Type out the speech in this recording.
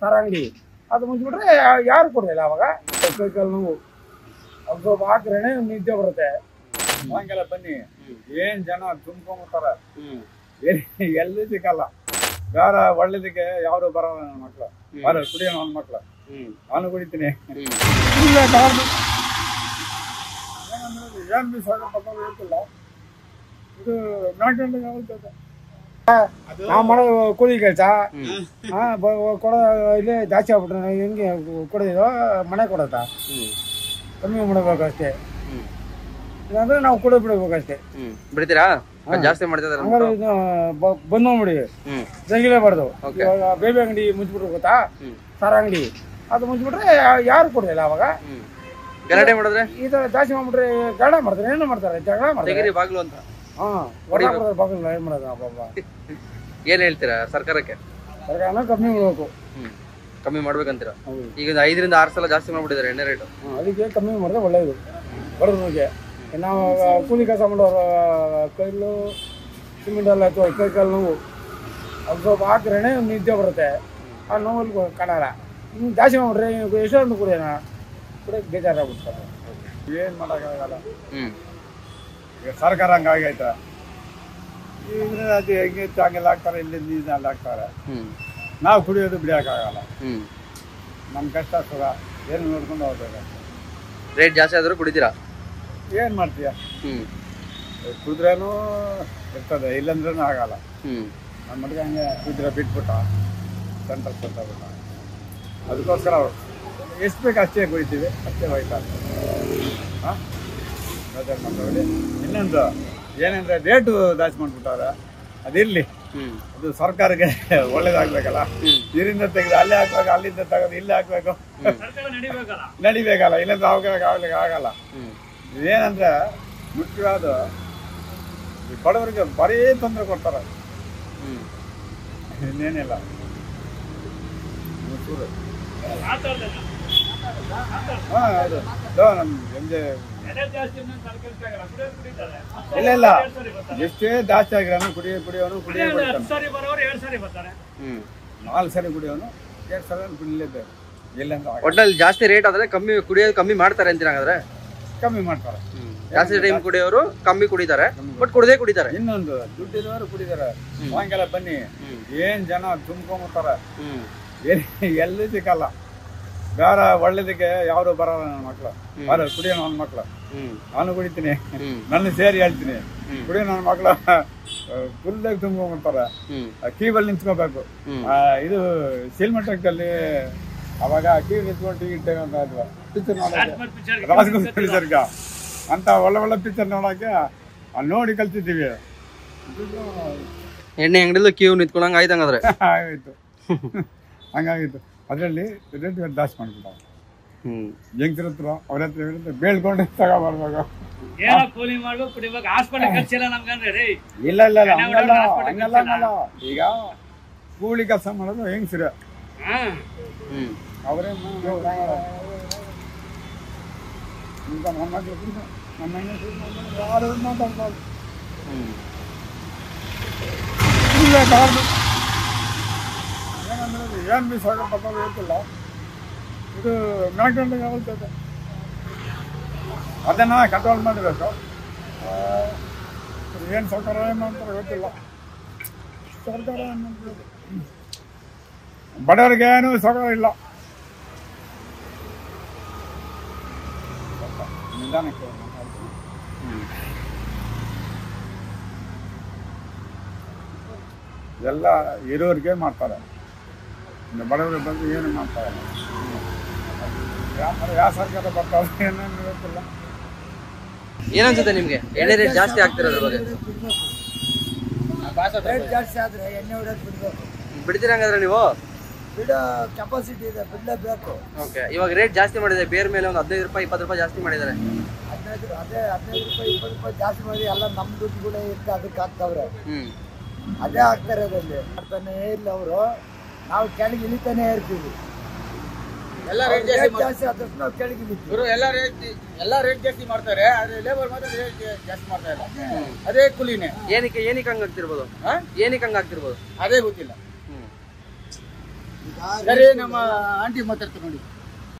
ಸಾರ ಅಂಗಡಿ ಅದು ಮುಚ್ಚಿಬಿಟ್ರೆ ಯಾರು ಕೊಡಲಿಲ್ಲ ಅವಾಗ ಕೈಕಾಲು ನೋವು ಅದು ಸ್ವಲ್ಪ ಹಾಕ್ರೇನೆ ನಿದ್ದೆ ಬರುತ್ತೆ ಹಂಗೆಲ್ಲ ಬನ್ನಿ ಏನ್ ಜನ ತುಂಬ್ಕೊಂಬರ್ತಾರ ಎಲ್ಲೂ ಸಿಕ್ಕಲ್ಲ ಬೇರೆ ಒಳ್ಳೇದಕ್ಕೆ ಯಾರು ಬರೋಲ್ಲ ನನ್ನ ಮಕ್ಳು ಬರ ಕುಡಿಯೋ ನನ್ನ ಮಕ್ಳು ನಾನು ಕುಡಿತೀನಿ ಏನ್ ಬಿ ಹೇಳ್ತಿಲ್ಲ ಇದು ನಾವು ಮಾಡೋ ಕೂಲಿ ಕೆಲಸ ಕೊಡೋ ಇಲ್ಲೇ ಜಾಸ್ತಿ ಆಗ್ಬಿಟ್ರೆ ಹೆಂಗೆ ಕೊಡೋದು ಮನೆ ಕೊಡತ್ತ ಕಮ್ಮಿ ಮಾಡಬೇಕು ಅಷ್ಟೇ ಇಲ್ಲಾಂದ್ರೆ ನಾವು ಕೂಡ ಬಿಡಬೇಕಷ್ಟೇ ಬಿಡ್ತೀರಾ ಜಾಸ್ತಿ ಮಾಡ್ತಿದಾರೆ ಬಂದ್ ಮಾಡ್ಬಿಡಿ ಜಂಗಿಲೇಬಾರ್ದು ಇವಾಗ ಬೇಬಿ ಅಂಗಡಿ ಮುಚ್ಚಿಬಿಟ್ರು ಗೊತ್ತಾ ಸಾರ ಅಂಗಡಿ ಅದು ಮುಚ್ಚಿಬಿಟ್ರೆ ಯಾರು ಕೊಡಲಿಲ್ಲ ಅವಾಗ ಗಲಾಟೆ ಮಾಡಿದ್ರೆ ಈ ತರ ಜಾಸ್ತಿ ಮಾಡ್ಬಿಟ್ರೆ ಗಲಾಟೆ ಮಾಡ್ತಾರೆ ಏನು ಮಾಡ್ತಾರೆ ಜಗಳ ಮಾಡ್ತಾರೆ ಬಾಗ್ಲು ಅಂತ ಬಾಗಿಲು ಏನ್ ಮಾಡೋದು ಏನ್ ಹೇಳ್ತೀರಾ ಸರ್ಕಾರಕ್ಕೆ ಸರ್ಕಾರನ ಕಮ್ಮಿ ಮಾಡ್ಬೇಕು ಕಮ್ಮಿ ಮಾಡ್ಬೇಕಂತೀರಾ ಈಗ 5 ರಿಂದ 6 ಸಲ ಜಾಸ್ತಿ ಮಾಡ್ಬಿಟ್ಟಿದ್ದಾರೆ ಎಣ್ಣೆ ರೇಟು ಅದಕ್ಕೆ ಕಮ್ಮಿ ಮಾಡಿದ್ರೆ ಒಳ್ಳೇದು ಬಡವ್ರಿಗೆ ನಾವು ಕೂಲಿ ಕೆಲಸ ಮಾಡೋರು ಕೈಲು ಸಿಮೆಂಟ್ ಎಲ್ಲ ಕೈಕಾಲು ನೋವು ಅದು ಸ್ವಲ್ಪ ಹಾಕ್ರೇನೆ ನಿದ್ದೆ ಬರುತ್ತೆ ಆ ನೋವಲ್ಲಿ ಕಾಣಲ್ಲ ಇನ್ನು ಜಾಸ್ತಿ ಮಾಡ್ಬಿಟ್ರೆ ಎಷ್ಟೊಂದು ಕುಡಿಯೋಣ ಕುಡಿಯೋಕೆ ಬೇಜಾರಾಗ್ಬಿಡ್ತಾರೆ ಏನು ಮಾಡೋಕ್ಕಾಗಲ್ಲ ಈಗ ಸರ್ಕಾರ ಹಂಗಾಗೈತೆ ಈಗ ಅದು ಹೆಂಗಿತ್ತು ಹಂಗೆಲ್ಲ ಹಾಕ್ತಾರೆ ಇಲ್ಲಿಂದ ಅಲ್ಲಿ ಹಾಕ್ತಾರೆ ನಾವು ಕುಡಿಯೋದು ಬಿಡೋಕ್ಕಾಗಲ್ಲ ನಮ್ಮ ಕಷ್ಟ ಸುಖ ಏನು ನೋಡ್ಕೊಂಡು ಹೋಗ್ಬೇಕು ರೇಟ್ ಜಾಸ್ತಿ ಆದರೂ ಕುಡಿತೀರಾ ಏನು ಮಾಡ್ತೀಯ ಕುಡಿದ್ರೇನು ಇರ್ತದೆ ಇಲ್ಲಂದ್ರೂ ಆಗಲ್ಲ ನಮ್ಮ ಮಟ್ಟಿಗೆ ಹಂಗೆ ಕುದ್ರೆ ಬಿಟ್ಬಿಟ್ಟ ಸೆಂಟ್ರಲ್ ಬಿಟ್ಟ ಅದಕ್ಕೋಸ್ಕರ ಎಷ್ಟು ಬೇಕು ಅಷ್ಟೇ ಕುಡಿತೀವಿ ಅಷ್ಟೇ ಹೋಯ್ತಾರೆ ಹಾಂ ಮಾತಾಡಿ ಇನ್ನೊಂದು ಏನಂದ್ರೆ ರೇಟು ಜಾಸ್ತಿ ಮಾಡ್ಬಿಟ್ಟವ್ರೆ ಅದಿರಲಿ ಅದು ಸರ್ಕಾರಕ್ಕೆ ಒಳ್ಳೇದಾಗ್ಬೇಕಲ್ಲ ಇದರಿಂದ ತೆಗೆದು ಅಲ್ಲೇ ಹಾಕ್ಬೇಕು ಅಲ್ಲಿಂದ ತೆಗೆದು ಇಲ್ಲೇ ಹಾಕ್ಬೇಕು ನಡಿಬೇಕಲ್ಲ ಇಲ್ಲಂದ್ರೆ ಆಗ್ಲಿಕ್ಕೆ ಆಗಲ್ಲ ಏನಂದ್ರೆ ಮುಖ್ಯವಾದ ಬಡವರಿಗೆ ಬರೀ ತೊಂದರೆ ಕೊಡ್ತಾರೆ ಇನ್ನೇನಿಲ್ಲ ಹಾಂ ಹೌದು ನಮ್ಗೆ ಇಲ್ಲ ಇಲ್ಲ ಎಷ್ಟೇ ಜಾಸ್ತಿ ಆಗಿರೋನು ಕುಡಿಯೋನು ಬರ್ತಾನೆ 4 ಸರಿ ಕುಡಿಯೋನು 2 ಸಲ ಕುಡಿಲೇಬೇಕು ಇಲ್ಲಂದ್ರೆ ಒಟ್ಟಲ್ಲಿ ಜಾಸ್ತಿ ರೇಟ್ ಆದ್ರೆ ಕಮ್ಮಿ ಕುಡಿಯೋದು ಕಮ್ಮಿ ಮಾಡ್ತಾರೆ ಅಂತೀರ ಹಾಗಾದ್ರೆ ಕಮ್ಮಿ ಮಾಡ್ತಾರೆ ಜಾಸ್ತಿ ಟೈಮ್ ಕುಡಿಯೋರು ಕಮ್ಮಿ ಕುಡಿತಾರೆ ಬಟ್ ಕುಡದೇ ಕುಡಿತಾರೆ ಇನ್ನೊಂದು ದುಡ್ಡಿದವರು ಕುಡಿದಾರೆ ಹಂಗೆಲ್ಲ ಬನ್ನಿ ಏನ್ ಜನ ತುಂಬ್ಕೊಂಬರ್ತಾರ ಎಲ್ಲೂ ಸಿಕ್ಕಲ್ಲ ಬೇರೆ ಒಳ್ಳೇದಕ್ಕೆ ಯಾರು ಬರೋಲ್ಲ ನನ್ನ ಮಕ್ಳು ಬರ ಕುಡಿಯೋ ನನ್ನ ಮಕ್ಳು ನಾನು ಕುಡಿತೀನಿ ನನ್ನ ಸೇರಿ ಹೇಳ್ತೀನಿ ಕುಡಿಯೋ ನನ್ನ ಮಕ್ಳು ಫುಲ್ಲಾಗಿ ತುಂಬ್ಕೊಂಬರ್ತಾರೆ ಕ್ಯೂಬಲ್ಲಿ ನಿಂತ್ಕೋಬೇಕು ಇದು ಸಿಲ್ಮಟಕ್ಕಲ್ಲಿ ಅವಾಗ ಕ್ಯೂ ನಿಂತ್ಕೊಂಡು ಟಿಕೆಟ್ ಅಂತ ಇದ್ವಾ ಪಿಕ್ಚರ್ ನೋಡೋಕೆ ರಾಜಕುಮಾರ್ ಪಿಕ್ಚರ್ಗ ಅಂತ ಒಳ್ಳೆ ಪಿಕ್ಚರ್ ನೋಡೋಕೆ ನೋಡಿ ಕಲ್ತಿದ್ದೀವಿ ಎಣ್ಣೆ ಅಂಗಡಿಲಿ ಕ್ಯೂ ನಿಂತ್ಕೊಂಡಂಗೆ ಆಯ್ತು ಹಂಗಾದ್ರೆ ಆಗಾಯ್ತು ಹಂಗಾಗಿತ್ತು ಅದರಲ್ಲಿ ರೇಟ್ ಜಾಸ್ತಿ ಮಾಡ್ಬಿಟ್ಟಾರೆ ಹೆಂಗ್ಸ್ರ ಹತ್ರ ಅವ್ರ ಹತ್ರ ಬೇಳ್ಕೊಂಡು ತಗೊಬರ್ಬೇಕು ಇಲ್ಲ ಇಲ್ಲ ಹಂಗಲ್ಲ ಹಂಗಲ್ಲ ಹಂಗಲ್ಲ ಈಗ ಕೂಲಿ ಕೆಲಸ ಮಾಡೋದು ಹೆಂಗ್ಸ್ರ ಅವರೇ ಈಗ ನಮ್ಮ ಯಾರು ಮಾತಾಡ್ಬಾರ್ದು ಏನಂದ್ರೆ ಏನು ಬಿ ಸಾಕ ಹೇಳ್ತಿಲ್ಲ ಇದು ಮ್ಯಾಕ್ಡೊಂಡಿಗೆ ಆಗುತ್ತದೆ ಅದನ್ನು ಕಂಟ್ರೋಲ್ ಮಾಡಬೇಕು ಏನು ಸರ್ಕಾರ ಏನು ಮಾಡ್ತಾರೆ ಗೊತ್ತಿಲ್ಲ ಸರ್ಕಾರ ಏನು ಮಾಡ್ಬೇಕು ಬಡವರಿಗೆ ಏನು ಸರ್ಕಾರ ಇಲ್ಲ ನಿಧಾನಕ್ಕೆ ಎಲ್ಲ ಇರೋರಿಗೆ ಮಾಡ್ತಾರೆ ಬಡವರಿಗೆ ಬಂದು ಏನು ಮಾಡ್ತಾರೆ ಯಾವ ಸರ್ಕಾರ ಬರ್ತಾರೆ ಏನೇನು ಗೊತ್ತಿಲ್ಲ ಏನನ್ಸುತ್ತೆ ನಿಮ್ಗೆ ಎಣ್ಣೆ ರೇಟ್ ಜಾಸ್ತಿ ಆಗ್ತಿರೋದ್ರ ಬಗ್ಗೆ ರೇಟ್ ಜಾಸ್ತಿ ಆದ್ರೆ ಎಣ್ಣೆ ಹೊಡೆಯೋದು ಬಿಡ್ಬೇಕು ಬಿಡ್ತೀರಾ ಹಂಗಾದ್ರೆ ನೀವು ಬಿಡೋ ಕೆಪಾಸಿಟಿ ಇದೆ ಬಿಡಲೇಬೇಕು ಓಕೆ ಇವಾಗ ರೇಟ್ ಜಾಸ್ತಿ ಮಾಡಿದೆ ಬೇರೆ ಮೇಲೆ ಒಂದು 15 ರೂಪಾಯಿ 20 ರೂಪಾಯಿ ಜಾಸ್ತಿ ಮಾಡಿದ್ದಾರೆ 15 ರೂಪಾಯಿ 20 ರೂಪಾಯಿ ಜಾಸ್ತಿ ಮಾಡಿ ಎಲ್ಲ ನಮ್ಮ ದುಡ್ಡು ಕೂಡ ಇಟ್ಟು ಅದಕ್ಕೆ ಹಾಕ್ತವ್ರೆ ಅದೇ ಆಗ್ತಾರೆ ಅದಲ್ಲಿ ಮಾಡ್ತಾನೆ ಇಲ್ಲ ಅವರು ನಾವು ಕೆಳಗೆ ಇಳಿತಾನೆ ಇರ್ತೀವಿ ಎಲ್ಲ ರೇಟ್ ಜಾಸ್ತಿ ಆದಷ್ಟು ನಾವು ಕೆಳಗೆ ಇಳಿತೀವಿ ಎಲ್ಲ ರೇಟ್ ಜಾಸ್ತಿ ಮಾಡ್ತಾರೆ ಆದ್ರೆ ಲೇಬರ್ ಮಾತ್ರ ರೇಟ್ ಜಾಸ್ತಿ ಮಾಡ್ತಾ ಇಲ್ಲ ಅದೇ ಕೂಲಿನೇ ಏನಕ್ಕೆ ಹಂಗಾಗ್ತಿರ್ಬೋದು ಏನಕ್ಕೆ ಹಂಗಾಗ್ತಿರ್ಬೋದು ಅದೇ ಗೊತ್ತಿಲ್ಲ ಸರಿ ನಮ್ಮ ಆಂಟಿ ಮಾತಾಡ್ತಾರೆ ನೋಡಿ.